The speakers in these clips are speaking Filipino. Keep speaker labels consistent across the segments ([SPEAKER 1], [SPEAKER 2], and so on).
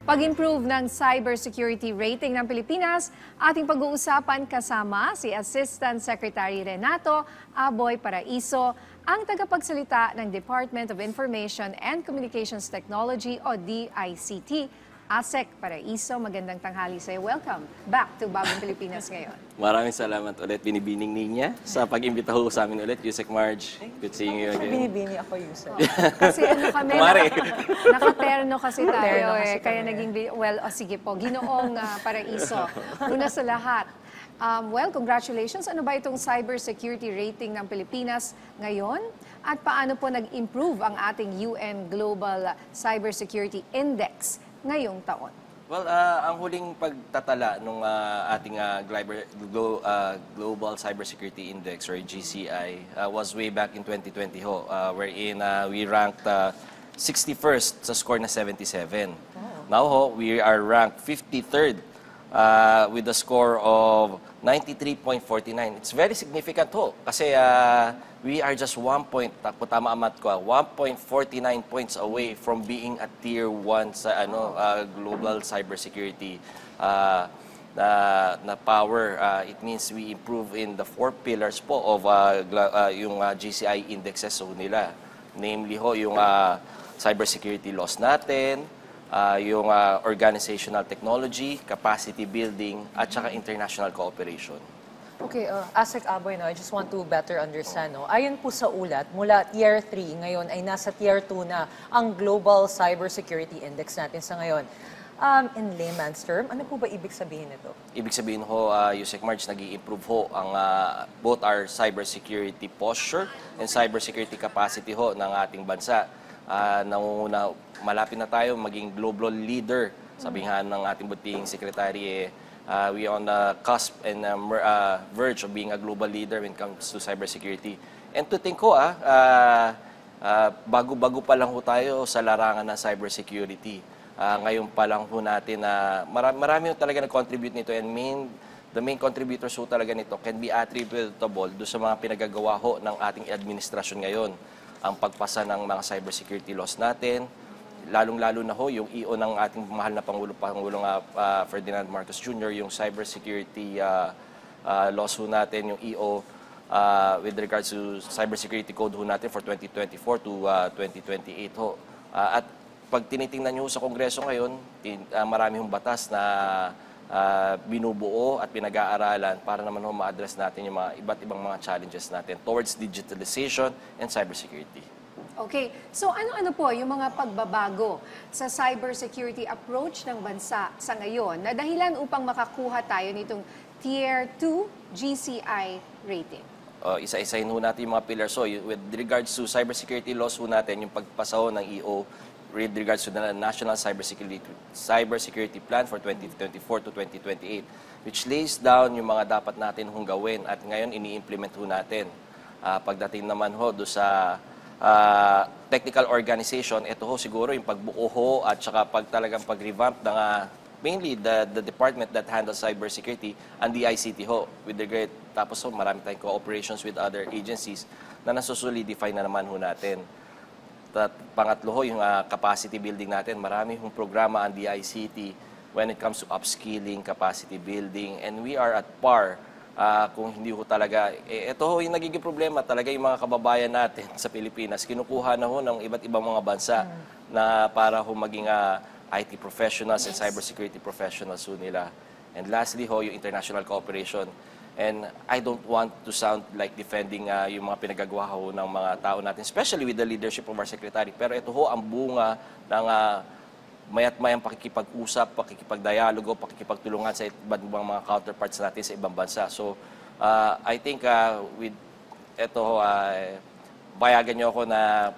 [SPEAKER 1] Pag-improve ng cybersecurity rating ng Pilipinas, ating pag-uusapan kasama si Assistant Secretary Renato Aboy Paraiso, ang tagapagsalita ng Department of Information and Communications Technology o DICT. ASEC Paraiso, magandang tanghali sa'yo. Welcome back to Bagong Pilipinas ngayon.
[SPEAKER 2] Maraming salamat ulit, Binibining Ninya, sa pag-imbita ho sa amin ulit. Yusek Marge, good seeing you again.
[SPEAKER 3] Binibini ako, Yusek.
[SPEAKER 1] Kasi ano kami, nakaterno kasi tayo eh. Kaya
[SPEAKER 3] kami.
[SPEAKER 1] naging, sige po, Ginoong Paraiso. Una sa lahat, congratulations. Ano ba itong cybersecurity rating ng Pilipinas ngayon? At paano po nag-improve ang ating UN Global Cybersecurity Index ngayong taon?
[SPEAKER 2] Well, ang huling pagtatala ng ating Global Cybersecurity Index or GCI was way back in 2020 ho, wherein we ranked 61st sa score na 77. Now ho, we are ranked 53rd with a score of 93.49. It's very significant ho kasi we are just 1.49 points away from being a tier 1 sa global cybersecurity na power. It means we improve in the 4 pillars po of yung GCI indexes ho nila. Namely ho yung cybersecurity laws natin, yung organizational technology, capacity building, at saka international cooperation.
[SPEAKER 3] Okay, ASEC Aboy, I just want to better understand. Ayon po sa ulat, mula Tier 3, ngayon ay nasa Tier 2 na ang Global Cybersecurity Index natin sa ngayon. In layman's term, ano po ba ibig sabihin nito? Ibig
[SPEAKER 2] sabihin ho, Yusek Marge, nag-i-improve ho ang both our cybersecurity posture and cybersecurity capacity ho ng ating bansa. Nangunguna, malapit na tayo maging global leader. Sabihan ng ating buting sekretary, we are on the cusp and verge of being a global leader when it comes to cybersecurity. And to think ko, bago-bago pa lang ho tayo sa larangan ng cybersecurity. Ngayon pa lang ho natin na marami talaga nag-contribute nito, and the main contributors ho talaga nito can be attributable do sa mga pinagagawa ho ng ating administrasyon ngayon. Ang pagpasa ng mga cybersecurity laws natin, lalong-lalo na ho yung EO ng ating mahal na Pangulong Ferdinand Marcos Jr., yung cybersecurity laws ho natin, yung EO with regards to cybersecurity code ho natin for 2024 to 2028 ho. At pag tinitingnan nyo sa Kongreso ngayon, marami hong batas na binubuo at pinag-aaralan para naman ho ma-address natin yung mga iba't ibang mga challenges natin towards digitalization and cybersecurity.
[SPEAKER 1] Okay, so ano-ano po yung mga pagbabago sa cybersecurity approach ng bansa sa ngayon na dahilan upang makakuha tayo nitong Tier 2 GCI rating?
[SPEAKER 2] Isa-isahin ho natin yung mga pillars. So, with regards to cybersecurity laws ho natin, yung pagpasa ho ng EO with regards to the National Cybersecurity Plan for 2024 to 2028, which lays down yung mga dapat natin hong gawin at ngayon ini-implement ho natin. Pagdating naman ho do sa technical organization, ito ho siguro yung pagbuo ho at saka talagang pag-revamp ng mainly the department that handles cybersecurity and the ICT ho. With the great, tapos ho, marami tayong cooperations with other agencies na nasusolidify na naman ho natin. At pangatlo ho, yung capacity building natin. Marami hong programa ang DICT when it comes to upskilling, capacity building, and we are at par. Kung hindi ho talaga, ito ho yung nagiging problema talaga yung mga kababayan natin sa Pilipinas. Kinukuha na ho ng iba't ibang mga bansa na para ho maging IT professionals and cybersecurity professionals ho nila. And lastly ho, yung international cooperation. And I don't want to sound like defending yung mga pinagagawa ho ng mga tao natin, especially with the leadership of our secretary. Pero ito ho ang bunga ng mayat-mayang pakikipag-usap, pakikipag-dialogo, pakikipagtulungan sa iba't ibang mga counterparts natin sa ibang bansa. So, I think with ito, payagan niyo ako na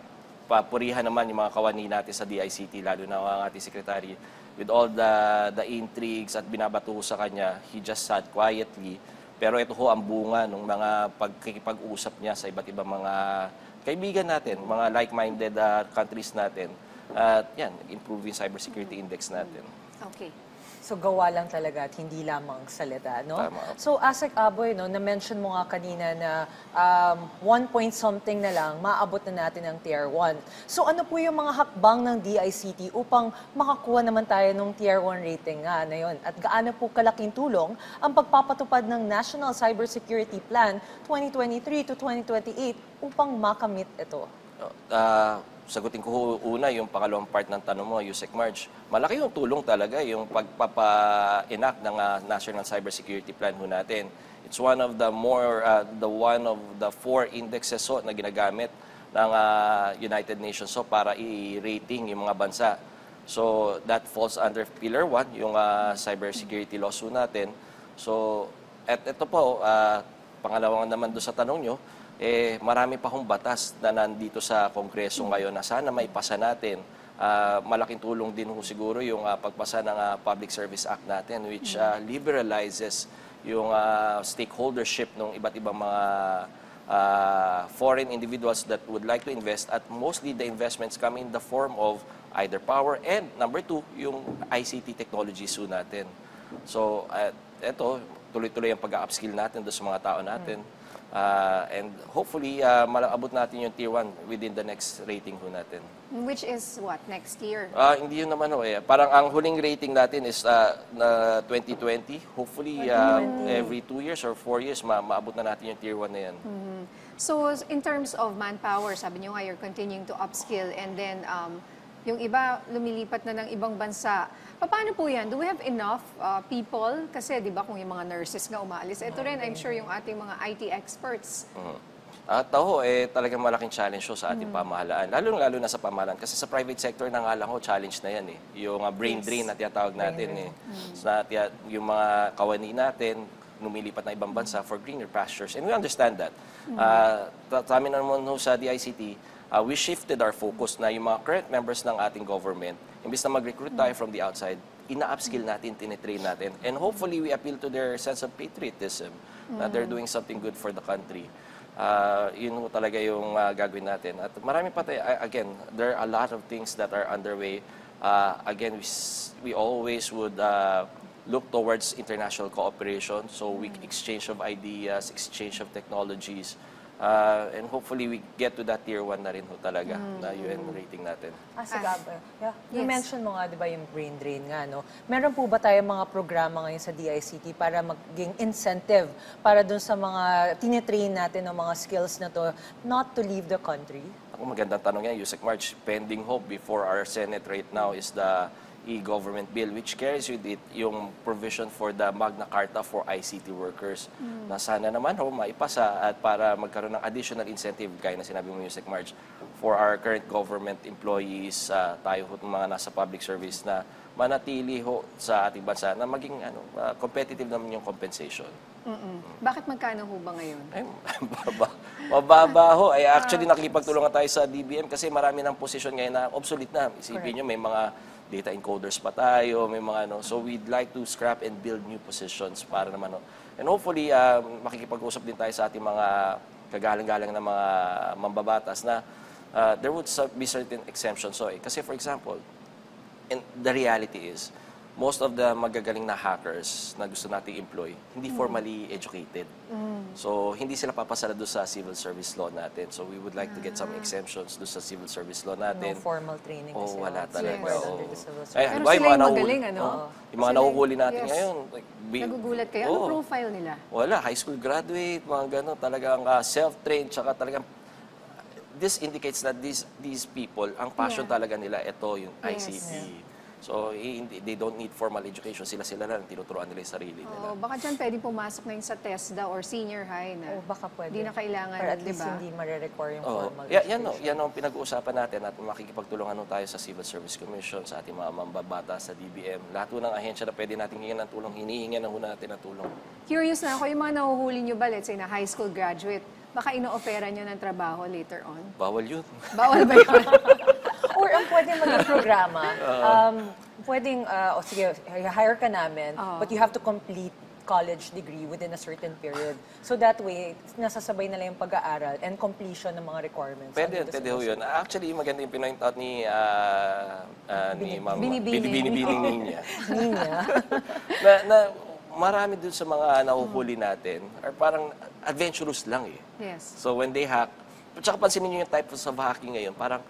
[SPEAKER 2] papurihan naman yung mga kawani natin sa DICT, lalo na ang ating secretary. With all the intrigues at binabato sa kanya, he just sat quietly. Pero ito ho ang bunga ng mga pagkikipag-usap niya sa iba't ibang mga kaibigan natin, mga like-minded countries natin. At yan, nag-improve yung cybersecurity index natin.
[SPEAKER 1] Okay.
[SPEAKER 3] So gawa lang talaga at hindi lamang salita, no?
[SPEAKER 2] Tama.
[SPEAKER 3] So Asek Aboy, no, na-mention mo nga kanina na 1 point something na lang, maabot na natin ang Tier 1. So ano po yung mga hakbang ng DICT upang makakuha naman tayo ng Tier 1 rating nga na yun? At gaano po kalaking tulong ang pagpapatupad ng National Cybersecurity Plan 2023 to 2028 upang makamit ito?
[SPEAKER 2] Sagutin ko una yung pangalawang part ng tanong mo, Yusek Marge. Malaki yung tulong talaga yung pagpapa-enact ng National Cybersecurity Plan ho natin. It's one of the one of the 4 indexes na ginagamit ng United Nations para i-rating yung mga bansa. So that falls under Pillar 1, yung cybersecurity laws ho natin. So at ito po, pangalawang naman doon sa tanong nyo, marami pa hong batas na nandito sa Kongreso ngayon na sana maipasa natin. Malaking tulong din ho siguro yung pagpasa ng Public Service Act natin which liberalizes yung stakeholdership ng iba't ibang mga foreign individuals that would like to invest at mostly the investments come in the form of either power and number 2, yung ICT technologies ho natin. So, eto, tuloy-tuloy ang pag-upskill natin doon sa mga tao natin. And hopefully, malabot natin yung Tier 1 within the next rating ho natin.
[SPEAKER 1] Which is what, next year?
[SPEAKER 2] Hindi yun naman ho eh. Parang ang huling rating natin is na 2020. Hopefully, every 2 years or 4 years, maabot na natin yung Tier 1 na yan.
[SPEAKER 1] So, in terms of manpower, sabi nyo nga, you're continuing to upskill and then yung iba lumilipat na ng ibang bansa. Paano po yan? Do we have enough people? Kasi di ba kung yung mga nurses nga umaalis, ito rin, I'm sure yung ating mga IT experts.
[SPEAKER 2] Taho, talagang malaking challenge sa ating pamahalaan. Lalo na sa pamahalaan. Kasi sa private sector na nga lang challenge na yan eh. Yung brain drain na tinatawag natin eh. Yung mga kawani natin, lumilipat na ibang bansa for greener pastures. And we understand that. Sa amin naman sa DICT, we shifted our focus na yung mga current members ng ating government, imbis na mag-recruit tayo from the outside, ina-upskill natin, tinitrain natin. And hopefully, we appeal to their sense of patriotism na they're doing something good for the country. Yun talaga yung gagawin natin. At marami pa tayo, again, there are a lot of things that are underway. Again, we always would look towards international cooperation. So we exchange of ideas, exchange of technologies, and hopefully we get to that Tier 1 na rin ho talaga na UN rating natin.
[SPEAKER 3] You mentioned mo nga, di ba, yung brain drain nga, no? Meron po ba tayo mga programa ngayon sa DICT para maging incentive para dun sa mga tinitrain natin ng mga skills na to not to leave the country?
[SPEAKER 2] Ako magandang tanong yan, Yusek Marge. Pending hope before our Senate right now is the e-government bill which carries with it yung provision for the Magna Carta for ICT workers na sana naman maipasa at para magkaroon ng additional incentive gaya na sinabi mo, Yusek Marge, for our current government employees, tayo mga nasa public service na manatili sa ating bansa na maging competitive naman yung compensation.
[SPEAKER 1] Bakit magkano ho ba ngayon?
[SPEAKER 2] Mababa ho. Actually, nakikipagtulungan tayo sa DBM kasi marami ng posisyon ngayon na obsolete na. Isipin nyo, may mga data encoders pa tayo, may mga so we'd like to scrap and build new positions para naman. And hopefully, makikipag-usap din tayo sa ating mga kagalang-galang na mga mambabatas na there would be certain exemptions. So, kasi for example, and the reality is, most of the magagaling na hackers na gusto nating employ, hindi formally educated. So, hindi sila papasala doon sa civil service law natin. So, we would like to get some exemptions doon sa civil service law natin.
[SPEAKER 3] No formal training kasi.
[SPEAKER 2] Wala talaga.
[SPEAKER 3] Under the civil service.
[SPEAKER 1] Pero sila yung magaling, ano?
[SPEAKER 2] Yung mga nahuhuli natin ngayon.
[SPEAKER 1] Nagugulat kayo? Ano profile nila?
[SPEAKER 2] Wala. High school graduate, mga gano'n. Talagang self-trained, tsaka talagang this indicates that these people, ang passion talaga nila, ito yung ICT. So, they don't need formal education. Sila lang, tinuturuan nila yung sarili nila.
[SPEAKER 1] Baka dyan pwedeng pumasok na yung sa TESDA or senior high na
[SPEAKER 3] baka pwede.
[SPEAKER 1] hindi na kailangan,
[SPEAKER 3] or at least
[SPEAKER 1] diba?
[SPEAKER 3] hindi ma-require yung formal education.
[SPEAKER 2] Yan ang pinag-uusapan natin at makikipagtulungan tayo sa Civil Service Commission, sa ating mga mambabata, sa DBM. Lahat ng ahensya na pwede natin hingin ng tulong, hinihingan na natin ng tulong.
[SPEAKER 1] Curious na ako, yung mga nahuhuli nyo ba, let's say na high school graduate, baka ino-offera nyo ng trabaho later on?
[SPEAKER 2] Bawal yun.
[SPEAKER 1] Bawal ba yun?
[SPEAKER 3] Or ang pwedeng maging programa, sige, hire ka namin, but you have to complete college degree within a certain period. So that way, nasasabay na lang yung pag-aaral and completion ng mga requirements.
[SPEAKER 2] Pwede ho yun. Actually, maganda yung pinoint out ni Ma'am
[SPEAKER 1] Binibining.
[SPEAKER 2] Binibining niya.
[SPEAKER 3] Ninya.
[SPEAKER 2] na marami dun sa mga nahuhuli natin are parang adventurous lang eh.
[SPEAKER 1] Yes.
[SPEAKER 2] So when they hack, tsaka pansinin nyo yung type of hacking ngayon, parang,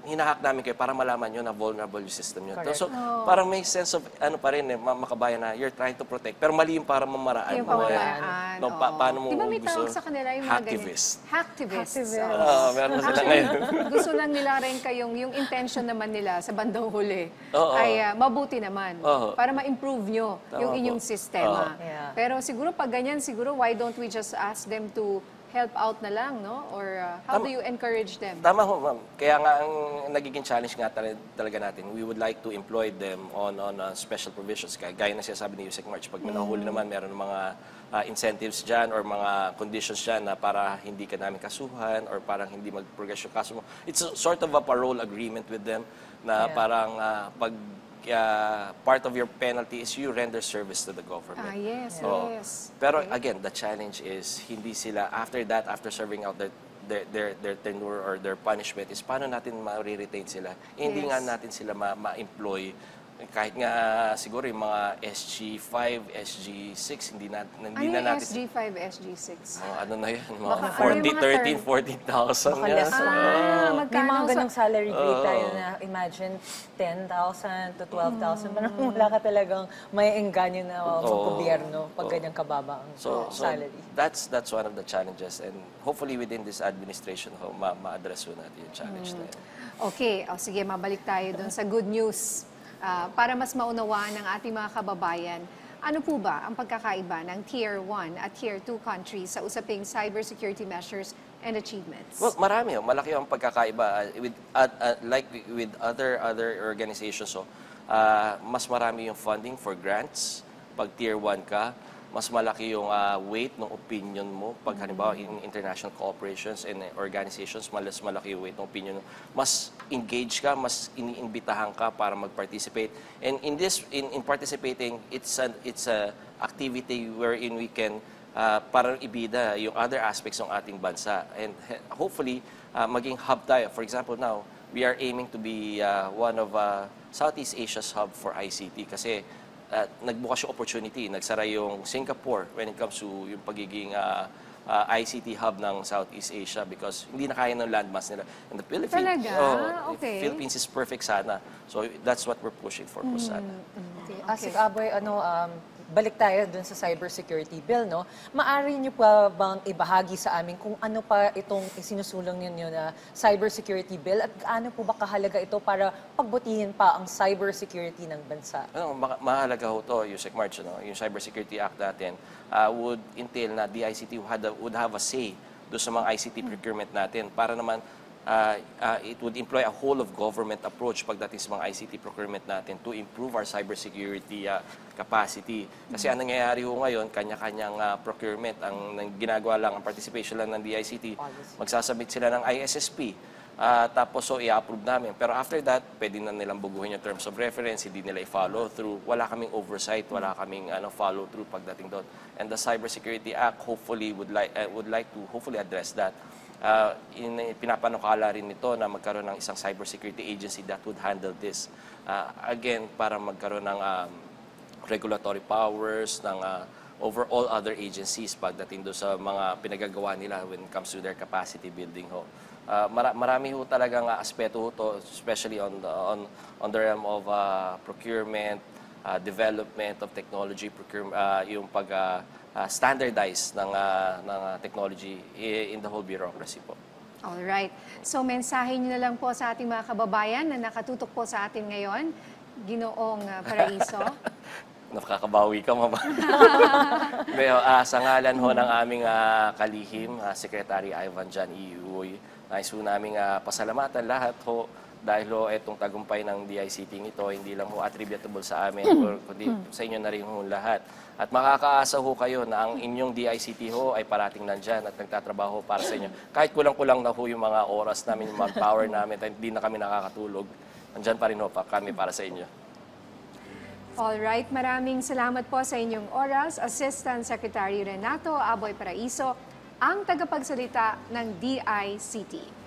[SPEAKER 2] hinahack namin kayo para malaman nyo na vulnerable yung system nyo.
[SPEAKER 3] Correct.
[SPEAKER 2] So, parang may sense of, pa rin makabayan na you're trying to protect, pero mali yung para mamaraan
[SPEAKER 1] Yung
[SPEAKER 2] mo.
[SPEAKER 1] pamamaraan.
[SPEAKER 2] No, paano mo
[SPEAKER 1] Diba may
[SPEAKER 2] gusto?
[SPEAKER 1] tawag sa kanila yung mga
[SPEAKER 2] Hacktivist.
[SPEAKER 1] Hacktivists.
[SPEAKER 3] Hacktivist.
[SPEAKER 1] Oo.
[SPEAKER 2] Meron na sila ngayon.
[SPEAKER 1] Gusto lang nila rin kayong, yung intention naman nila sa bandang huli
[SPEAKER 2] Oo.
[SPEAKER 1] ay mabuti naman.
[SPEAKER 2] Oo.
[SPEAKER 1] Para ma-improve nyo
[SPEAKER 2] Tama
[SPEAKER 1] yung
[SPEAKER 2] po.
[SPEAKER 1] inyong sistema.
[SPEAKER 3] Yeah.
[SPEAKER 1] Pero siguro pag ganyan, siguro why don't we just ask them to help out na lang, no? Or how do you encourage them?
[SPEAKER 2] Tama ho, ma'am. Kaya nga ang nagiging challenge nga talaga natin, we would like to employ them on special provisions. Gaya na sinasabi ni Yusek March, pag nahuli naman, meron mga incentives dyan or mga conditions dyan na para hindi ka namin kasuhan or parang hindi mag-progress yung kaso mo. It's sort of a parole agreement with them na parang pag part of your penalty is you render service to the government.
[SPEAKER 1] Yes,
[SPEAKER 2] Oo.
[SPEAKER 1] yes.
[SPEAKER 2] Pero again, the challenge is hindi sila after that, after serving out their tenure or their punishment is paano natin ma-retain sila. Hindi nga natin sila ma-employ kahit nga siguro yung mga SG5, SG6 hindi na
[SPEAKER 1] Ano
[SPEAKER 2] natin
[SPEAKER 1] yung SG5, SG6?
[SPEAKER 2] ano na yan, mga
[SPEAKER 1] Baka ano yung mga
[SPEAKER 2] 13, 14,000
[SPEAKER 3] Baka
[SPEAKER 2] yan.
[SPEAKER 3] less na.
[SPEAKER 1] Magkano
[SPEAKER 3] May mga
[SPEAKER 1] sa-
[SPEAKER 3] ganong salary grade tayo na imagine 10,000 to 12,000. Parang wala ka talagang may engganyo na sa gobyerno pag ganyang kababa ang
[SPEAKER 2] So
[SPEAKER 3] salary.
[SPEAKER 2] that's one of the challenges and hopefully within this administration ma-address natin yung challenge na yun.
[SPEAKER 1] Okay, sige, mabalik tayo dun sa good news. Para mas maunawaan ng ating mga kababayan, ano po ba ang pagkakaiba ng Tier 1 at Tier 2 countries sa usaping cybersecurity measures and achievements?
[SPEAKER 2] Well, marami. Malaki ang pagkakaiba. Like with other organizations, mas marami yung funding for grants. Pag Tier 1 ka, mas malaki yung weight ng opinion mo. Pag halimbawa in international cooperations and organizations, mas malaki yung weight ng opinion mo. Mas engage ka, mas iniimbitahan ka para mag-participate. And in participating, it's a activity wherein we can parang ibida yung other aspects ng ating bansa. And hopefully, maging hub tayo. For example, now, we are aiming to be one of Southeast Asia's hub for ICT kasi nagbukas yung opportunity. Nagsara yung Singapore when it comes to yung pagiging ICT hub ng Southeast Asia because hindi na kaya ng landmass nila. And the Philippines,
[SPEAKER 1] Talaga? Okay.
[SPEAKER 2] Philippines is perfect sana. So that's what we're pushing for po sana.
[SPEAKER 1] Okay.
[SPEAKER 3] Asik Aboy, balik tayo dun sa cybersecurity bill, no? Maaari niyo pa bang ibahagi sa amin kung ano pa itong isinusulong ninyo na cybersecurity bill at gaano po ba kahalaga ito para pagbutihin pa ang cybersecurity ng bansa?
[SPEAKER 2] Mahalaga ho to, Yusek March, yung Cybersecurity Act natin would entail na DICT would have a say doon sa mga ICT procurement natin para naman it would employ a whole of government approach pagdating sa mga ICT procurement natin to improve our cybersecurity capacity. Kasi ang nangyayari ho ngayon, kanya-kanyang procurement. Ang ginagawa lang, ang participation lang ng DICT, magsasubmit sila ng ISSP. Tapos i-approve namin. Pero after that, pwede na nilang buguhin yung terms of reference, hindi nila i-follow through. Wala kaming oversight, wala kaming follow through pagdating doon. And the Cybersecurity Act hopefully would like to hopefully address that. Pinapanukala rin nito na magkaroon ng isang cybersecurity agency that would handle this. Again, para magkaroon ng regulatory powers, ng over all other agencies pagdating doon sa mga pinagagawa nila when it comes to their capacity building ho. Marami ho talagang aspeto ho to, especially on the realm of procurement, development of technology, yung standardize ng technology in the whole bureaucracy po.
[SPEAKER 1] Alright. So, mensahe niyo na lang po sa ating mga kababayan na nakatutok po sa atin ngayon, Ginoong Paraiso.
[SPEAKER 2] Nakakabawi ka, mama. Sa ngalan ho ng aming kalihim, Secretary Ivan John Iuoy, nais ho naming pasalamatan lahat ho dahil ho itong tagumpay ng DICT ito, hindi lang ho attributable sa amin, kundi sa inyo na rin ho lahat. At makakaasa ho kayo na ang inyong DICT ho ay parating nandyan at nagtatrabaho para sa inyo. Kahit kulang-kulang na ho yung mga oras namin, yung manpower namin, at hindi na kami nakakatulog, nandyan pa rin ho kami para sa inyo.
[SPEAKER 1] Alright, maraming salamat po sa inyong oras, Assistant Secretary Renato Aboy Paraiso, ang tagapagsalita ng DICT.